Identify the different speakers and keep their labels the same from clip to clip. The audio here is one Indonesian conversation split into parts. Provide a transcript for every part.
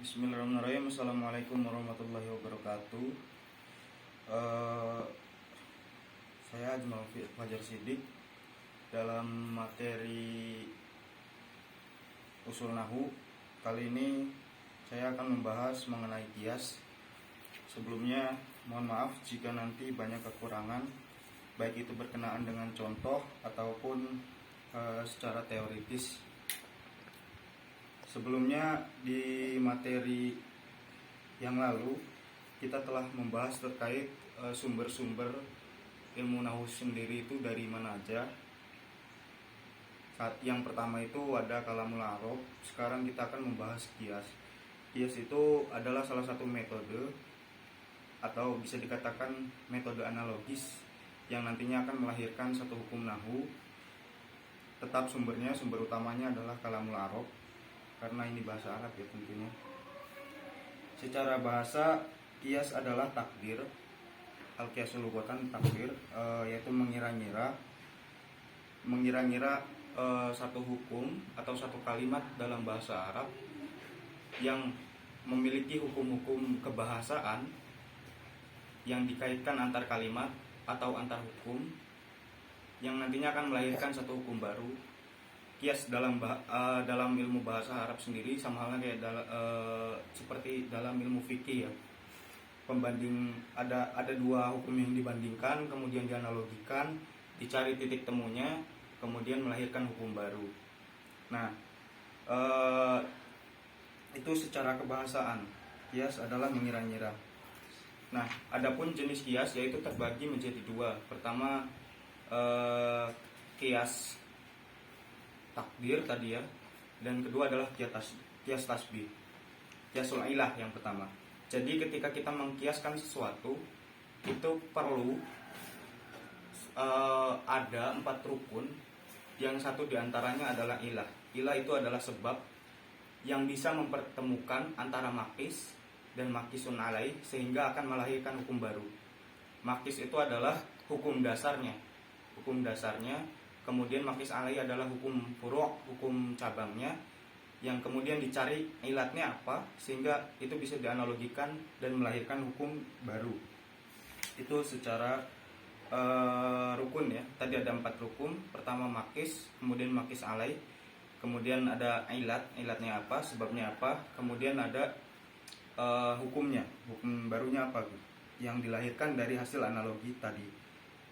Speaker 1: Bismillahirrahmanirrahim. Assalamualaikum warahmatullahi wabarakatuh. Eh, saya Ajmal Fajar Sidik. Dalam materi usul nahu kali ini saya akan membahas mengenai kias. Sebelumnya mohon maaf jika nanti banyak kekurangan, baik itu berkenaan dengan contoh ataupun secara teoritis. Sebelumnya di materi yang lalu kita telah membahas terkait sumber-sumber ilmu nahu sendiri itu dari mana aja. Yang pertama itu ada kalamul arab. Sekarang kita akan membahas kias. Kias itu adalah salah satu metode atau bisa dikatakan metode analogis yang nantinya akan melahirkan satu hukum nahu. Tetap sumber utamanya adalah kalamul arab, karena ini bahasa Arab ya tentunya. Secara bahasa, kias adalah takdir. Al-qiyasul lughatan takdir, yaitu mengira-ngira satu hukum atau satu kalimat dalam bahasa Arab yang memiliki hukum-hukum kebahasaan yang dikaitkan antar kalimat atau antar hukum yang nantinya akan melahirkan satu hukum baru. Kias dalam ilmu bahasa Arab sendiri sama halnya kayak seperti dalam ilmu fikih ya. Pembanding ada dua hukum yang dibandingkan, kemudian dianalogikan, dicari titik temunya, kemudian melahirkan hukum baru. Nah, itu secara kebahasaan. Kias adalah mengira-ngira. Nah, adapun jenis kias yaitu terbagi menjadi dua. Pertama, kias takdir tadi ya, dan kedua adalah kias tasbih, kiasul ilah yang pertama. Jadi ketika kita mengkiaskan sesuatu itu perlu ada 4 rukun, yang satu diantaranya adalah ilah. Ilah itu adalah sebab yang bisa mempertemukan antara makis dan makisun alaih sehingga akan melahirkan hukum baru. Makis itu adalah hukum dasarnya, kemudian makis alai adalah hukum furu', hukum cabangnya, yang kemudian dicari ilatnya apa sehingga itu bisa dianalogikan dan melahirkan hukum baru. Itu secara rukun ya. Tadi ada 4 rukun. Pertama makis, kemudian makis alai, kemudian ada ilatnya apa, sebabnya apa, kemudian ada hukumnya, hukum barunya apa yang dilahirkan dari hasil analogi tadi.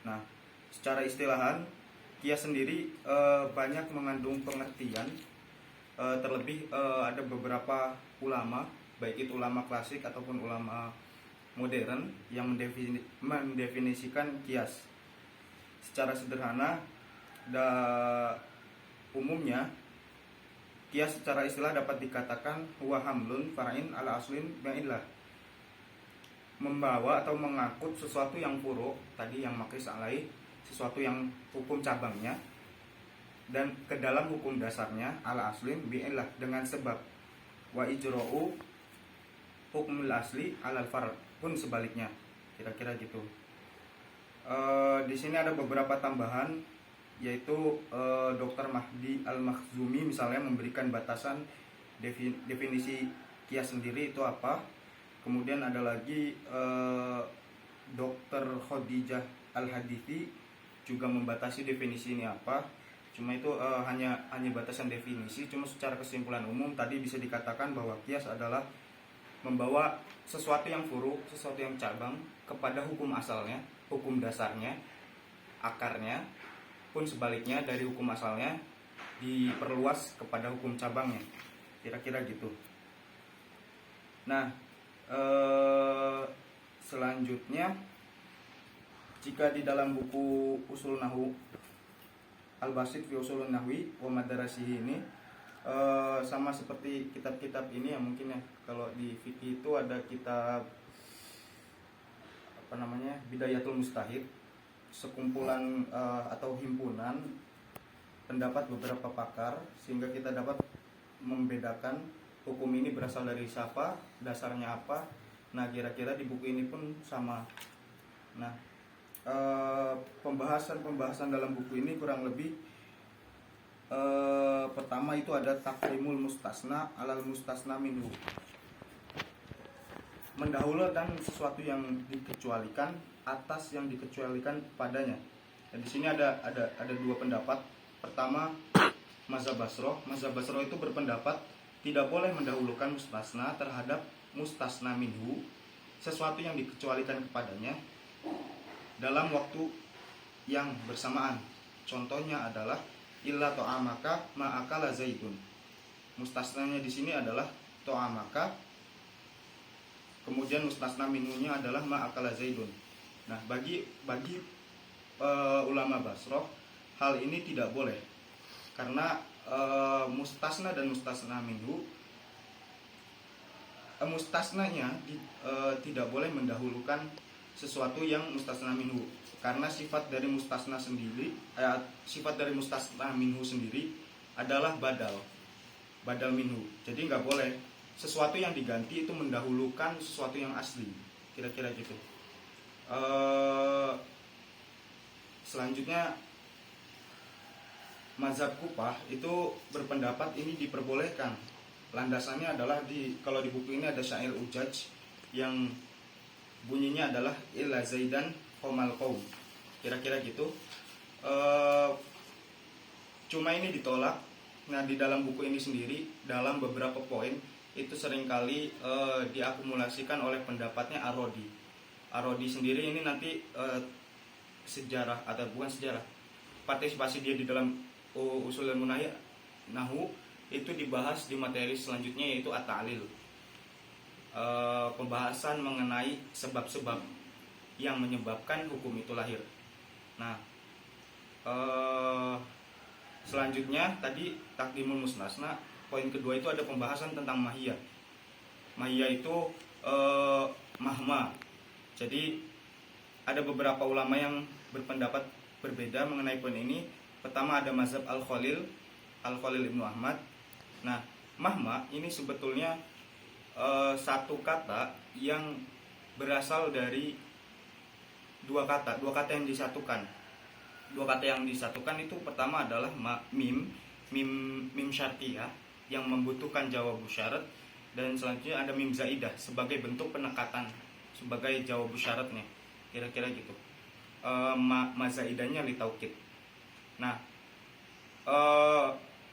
Speaker 1: Nah, secara istilahan kias sendiri banyak mengandung pengertian, terlebih ada beberapa ulama, baik itu ulama klasik ataupun ulama modern yang mendefinisikan kias. Secara sederhana, umumnya kias secara istilah dapat dikatakan huwa hamlun fara'in ala aslin ba'illah, membawa atau mengangkut sesuatu yang furu' tadi yang makis alai, sesuatu yang hukum cabangnya, dan ke dalam hukum dasarnya ala aslin bi'illah dengan sebab, wa ijro'u hukmul asli alal far' pun sebaliknya, kira-kira gitu. Di sini ada beberapa tambahan, yaitu Dr. Mahdi Al-Makhzumi misalnya memberikan batasan definisi kias sendiri itu apa. Kemudian ada lagi Dr. Khadijah Al-Hadithi juga membatasi definisi ini apa. Cuma itu hanya batasan definisi. Cuma secara kesimpulan umum tadi bisa dikatakan bahwa kias adalah membawa sesuatu yang furu', sesuatu yang cabang kepada hukum asalnya, hukum dasarnya, akarnya, pun sebaliknya dari hukum asalnya diperluas kepada hukum cabangnya. Kira-kira gitu. Nah, selanjutnya jika di dalam buku Usul Nahu Al-Basit fi Usulun Nahwi wa Madarasihi ini sama seperti kitab-kitab ini ya mungkin ya. Kalau di fikih itu ada kitab Bidayatul Mustahid, sekumpulan atau himpunan pendapat beberapa pakar sehingga kita dapat membedakan hukum ini berasal dari siapa, dasarnya apa. Nah, kira-kira di buku ini pun sama. Nah, pembahasan dalam buku ini kurang lebih pertama itu ada taklimul mustasna alal mustasna minhu. mendahulukan sesuatu yang dikecualikan atas yang dikecualikan padanya. Dan di sini ada dua pendapat. Pertama, mazhab Basroh. Mazhab Basroh itu berpendapat tidak boleh mendahulukan mustasna terhadap mustasna minhu, sesuatu yang dikecualikan kepadanya dalam waktu yang bersamaan. Contohnya adalah illa to'amaka ma'akala zaidun. Mustasnanya di sini adalah to'amaka, kemudian mustasna minhunya adalah ma'akala zaidun. Nah, bagi ulama Basroh, hal ini tidak boleh, karena mustasna dan mustasna minhu, mustasnanya tidak boleh mendahulukan sesuatu yang mustasna minhu, karena sifat dari mustasna minhu sendiri adalah badal minhu. Jadi nggak boleh sesuatu yang diganti itu mendahulukan sesuatu yang asli, kira-kira gitu. Selanjutnya, mazhab Kufah itu berpendapat ini diperbolehkan. Landasannya adalah kalau di buku ini ada syair Ujaj yang bunyinya adalah illa zaidan qomal qaum, kira-kira gitu. Cuma ini ditolak. Nah, di dalam buku ini sendiri, dalam beberapa poin itu seringkali diakumulasikan oleh pendapatnya Ar-Rodi. Ar-Rodi sendiri ini nanti sejarah atau bukan sejarah, partisipasi dia di dalam usul ilmu nahu itu dibahas di materi selanjutnya, yaitu at-ta'lil, pembahasan mengenai sebab-sebab yang menyebabkan hukum itu lahir. Nah, selanjutnya tadi takdimul mustasna, poin kedua itu ada pembahasan tentang mahiyah. Mahiyah itu mahma. Jadi ada beberapa ulama yang berpendapat berbeda mengenai poin ini. Pertama ada mazhab Al-Khalil Ibnu Ahmad. Nah, mahma ini sebetulnya satu kata yang berasal dari dua kata yang disatukan. Dua kata yang disatukan itu pertama adalah mim syartiyah yang membutuhkan jawabu syarat, dan selanjutnya ada mim zaidah sebagai bentuk penekatan sebagai jawabu syaratnya, kira-kira gitu. Mazaidahnya li taukid. Nah,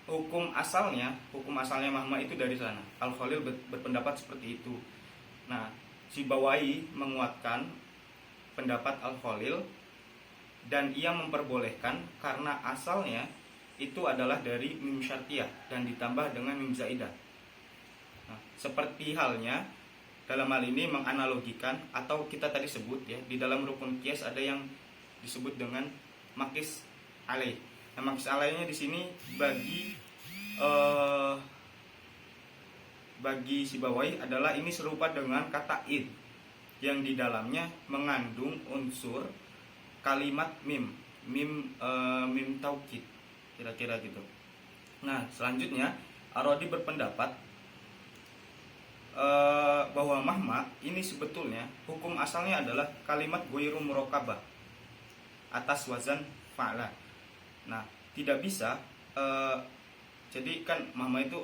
Speaker 1: hukum asalnya mahma itu dari sana. Al-Khalil berpendapat seperti itu. Nah, Sibawai menguatkan pendapat Al-Khalil dan ia memperbolehkan karena asalnya itu adalah dari mim syartiyah dan ditambah dengan mim zaidah. Nah, seperti halnya dalam hal ini menganalogikan, atau kita tadi sebut ya, di dalam rukun qiyas ada yang disebut dengan makis alaih. Nah, makis alaihnya di sini bagi Sibawai adalah ini serupa dengan kata id yang di dalamnya mengandung unsur kalimat mim taukid, kira-kira gitu. Nah, selanjutnya Ar-Rodi berpendapat bahwa mahma ini sebetulnya hukum asalnya adalah kalimat ghairu murakkabah atas wazan fa'la. Nah, tidak bisa jadi kan mahma itu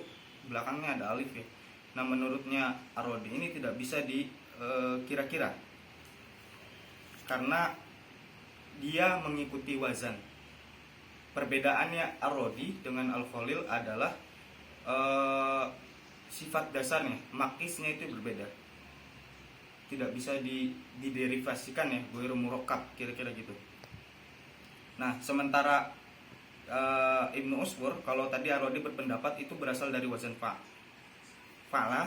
Speaker 1: belakangnya ada alif ya. Nah, menurutnya Ar-Rodi ini tidak bisa kira-kira karena dia mengikuti wazan. Perbedaannya Ar-Rodi dengan Al-Khalil adalah sifat dasarnya, makisnya itu berbeda. Tidak bisa diderivasikan ya, ghairu murakkab, kira-kira gitu. Nah, sementara Ibnu Usfur, kalau tadi Ar-Rodi berpendapat itu berasal dari wazan fa'la,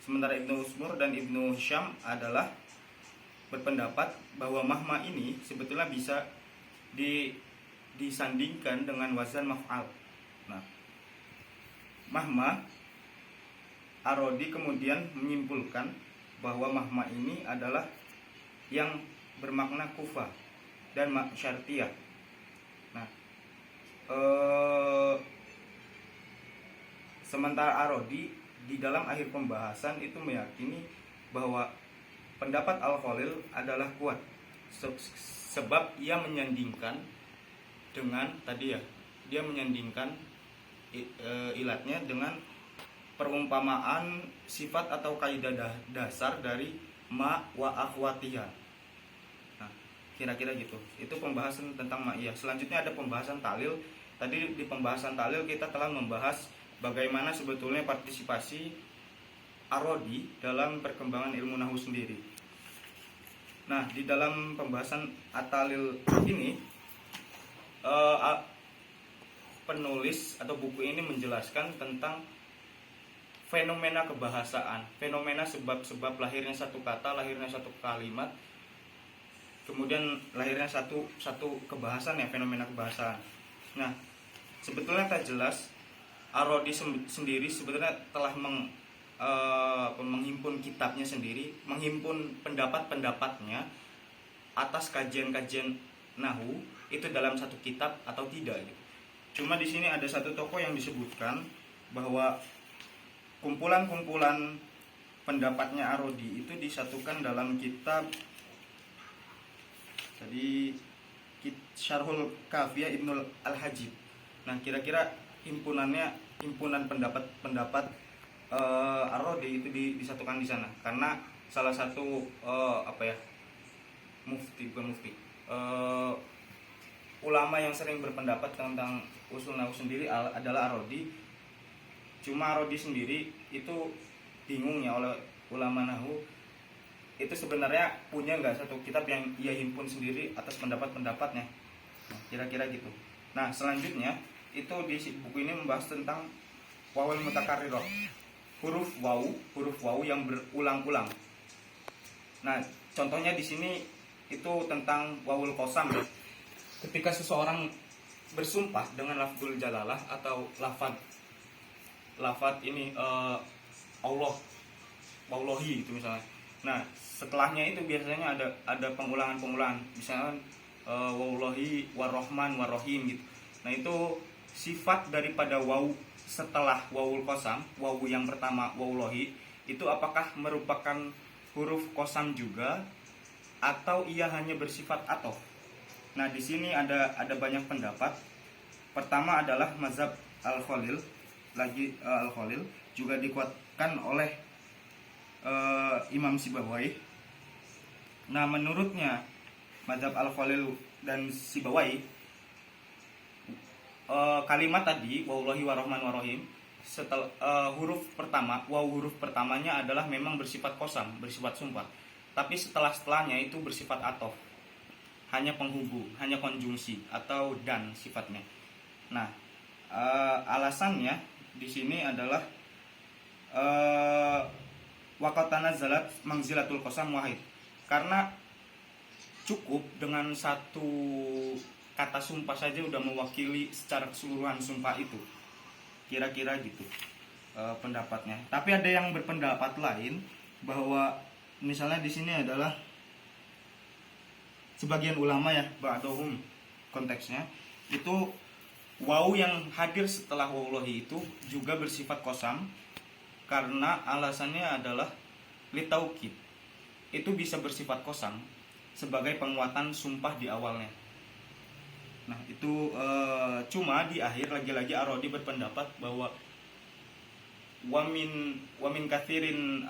Speaker 1: sementara Ibnu Usfur dan Ibnu Hisham adalah berpendapat bahwa mahma ini sebetulnya bisa disandingkan dengan wazan maf'al. Nah, mahma, Ar-Rodi kemudian menyimpulkan bahwa mahma ini adalah yang bermakna kufa dan syartiyah. Nah, sementara Ar-Rodi di dalam akhir pembahasan itu meyakini bahwa pendapat Al-Khalil adalah kuat sebab ia menyandingkan dengan tadi ya, dia menyandingkan ilatnya dengan perumpamaan sifat atau kaidah dasar dari ma wa akhwatiha. Nah, kira-kira gitu. Itu pembahasan tentang ma'iyah. Selanjutnya ada pembahasan ta'lil. Tadi di pembahasan ta'lil kita telah membahas bagaimana sebetulnya partisipasi Ar-Razi dalam perkembangan ilmu nahwu sendiri. Nah, di dalam pembahasan at-ta'lil ini penulis atau buku ini menjelaskan tentang fenomena kebahasaan, fenomena sebab-sebab lahirnya satu kata, lahirnya satu kalimat, kemudian lahirnya satu kebahasan ya, fenomena kebahasaan. Nah, sebetulnya tak jelas Ar-Razi sendiri sebetulnya telah menghimpun kitabnya sendiri, menghimpun pendapat-pendapatnya atas kajian-kajian nahwu itu dalam satu kitab atau tidak gitu. Cuma di sini ada satu tokoh yang disebutkan bahwa kumpulan-kumpulan pendapatnya Ar-Razi itu disatukan dalam kitab tadi Syarhul Kafiyah Ibnul Al-Hajib. Nah, kira-kira himpunan pendapat Ar-Razi itu disatukan di sana karena salah satu ulama yang sering berpendapat tentang usul nahwu sendiri adalah Ar-Razi. Cuma Ar-Razi sendiri itu bingung ya oleh ulama nahwu itu sebenarnya punya nggak satu kitab yang ia himpun sendiri atas pendapat-pendapatnya. Nah, kira-kira gitu. Nah, selanjutnya itu di buku ini membahas tentang wawul mutakarrirah, huruf wawu yang berulang-ulang. Nah, contohnya di sini itu tentang wawul qasam ya. Ketika seseorang bersumpah dengan lafzul jalalah atau lafaz ini Allah, wallahi itu misalnya. Nah, setelahnya itu biasanya ada pengulangan-pengulangan. Misalnya wallahi warrahman warrahim gitu. Nah, itu sifat daripada wawu setelah wawul qasam, wawu yang pertama wallahi itu apakah merupakan huruf qasam juga atau ia hanya bersifat atof. Nah, di sini ada banyak pendapat. Pertama adalah mazhab Al-Khalil, Al-Khalil juga dikuatkan oleh Imam Sibawayh. Nah, menurutnya mazhab Al-Khalil dan Sibawayh, kalimat tadi wallahi warahman warahim setelah huruf pertamanya adalah memang bersifat qasam, bersifat sumpah. Tapi setelahnya itu bersifat atof, hanya penghubung, hanya konjungsi atau dan sifatnya. Nah, alasannya di sini adalah waqatana zalat mangzilatul qasam wahid. Karena cukup dengan satu kata sumpah saja udah mewakili secara keseluruhan sumpah itu. Kira-kira gitu pendapatnya. Tapi ada yang berpendapat lain bahwa misalnya di sini adalah sebagian ulama ya, ba'dhum konteksnya itu wawu yang hadir setelah wallahi itu juga bersifat qasam karena alasannya adalah litaukid. Itu bisa bersifat qasam sebagai penguatan sumpah di awalnya. Nah, itu cuma di akhir lagi-lagi Ar-Razi berpendapat bahwa wamin kathirin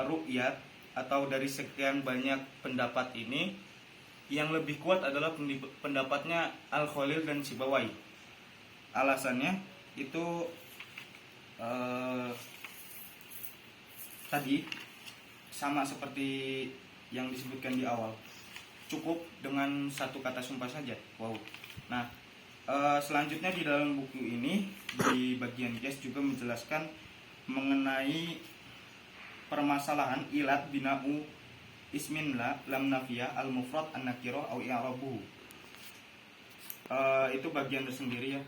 Speaker 1: ru'yat atau dari sekian banyak pendapat ini yang lebih kuat adalah pendapatnya Al-Khalil dan Sibawayh. Alasannya itu tadi sama seperti yang disebutkan di awal. Cukup dengan satu kata sumpah saja. Wow. Nah, selanjutnya di dalam buku ini di bagian qiyas juga menjelaskan mengenai permasalahan ilat bina'u ismin lam nafiyah al mufrad an nakirah au i'rabuhu. Itu bagian tersendiri ya.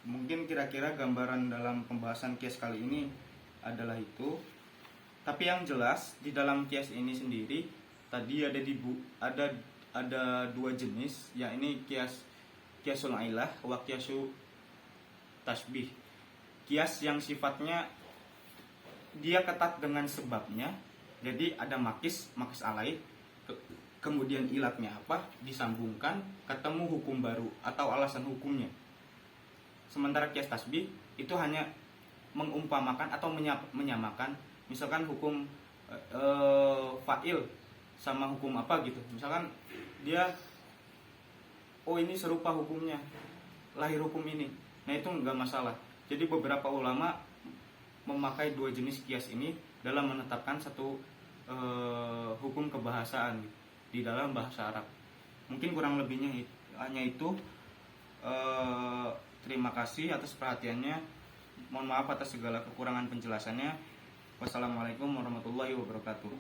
Speaker 1: Mungkin kira-kira gambaran dalam pembahasan qiyas kali ini adalah itu. Tapi yang jelas di dalam qiyas ini sendiri tadi ada dua jenis, ya ini qiyasul ilah wa qiyasu tasbih. Qiyas yang sifatnya dia ketat dengan sebabnya. Jadi ada makis alaih, kemudian ilatnya apa, disambungkan, ketemu hukum baru atau alasan hukumnya. Sementara kias tasbih itu hanya mengumpamakan atau menyamakan, misalkan hukum fa'il sama hukum apa gitu. Misalkan dia, oh ini serupa hukumnya, lahir hukum ini. Nah itu nggak masalah. Jadi beberapa ulama memakai dua jenis kias ini dalam menetapkan satu hukum kebahasaan di dalam bahasa Arab. Mungkin kurang lebihnya hanya itu. Terima kasih atas perhatiannya. Mohon maaf atas segala kekurangan penjelasannya. Wassalamualaikum warahmatullahi wabarakatuh.